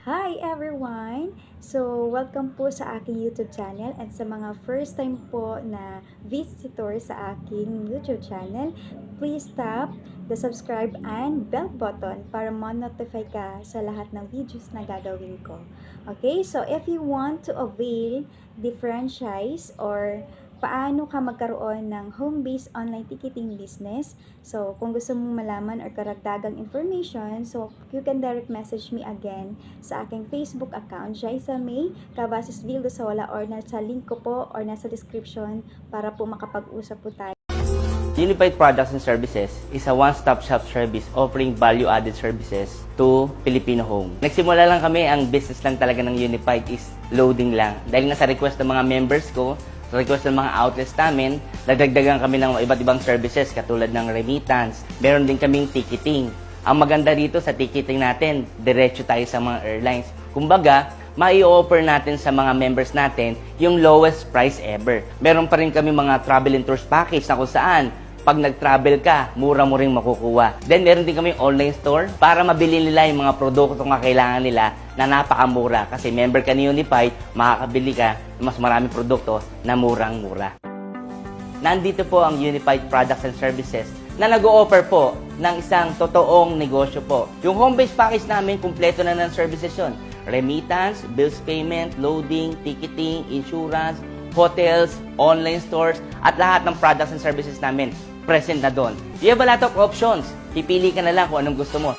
Hi everyone! So, welcome po sa aking YouTube channel and sa mga first time po na visitor sa aking YouTube channel, please tap the subscribe and bell button para ma-notify ka sa lahat ng videos na gagawin ko. Okay? So, if you want to avail the franchise or paano ka magkaroon ng home-based online ticketing business. So, kung gusto mong malaman or karagdagang information, so you can direct message me again sa aking Facebook account, Jaisa May Cavazos Vildosola, or nasa link ko po or nasa description para po makapag-usap po tayo. Unified Products and Services is a one-stop shop service offering value-added services to Filipino home. Nagsimula lang kami, ang business lang talaga ng Unified is loading lang. Dahil nga sa request ng mga members ko, sa request ng mga outlets namin, nagdagdagan kami ng iba't ibang services katulad ng remittance. Meron din kaming ticketing. Ang maganda dito sa ticketing natin, diretso tayo sa mga airlines. Kumbaga, mai-offer natin sa mga members natin yung lowest price ever. Meron pa rin kami mga travel and tours package na kung saan pag nag-travel ka, mura mo rin makukuha. Then, meron din kami online store para mabili nila yung mga produkto na kailangan nila na napakamura. Kasi member ka ni Unified, makakabili ka ng mas maraming produkto na murang-mura. Nandito po ang Unified Products and Services na nag-o-offer po ng isang totoong negosyo po. Yung home-based package namin, kumpleto na ng services yun. Remittance, bills payment, loading, ticketing, insurance, hotels, online stores, at lahat ng products and services namin present na doon. You have a lot of options. Pipili ka na lang kung anong gusto mo.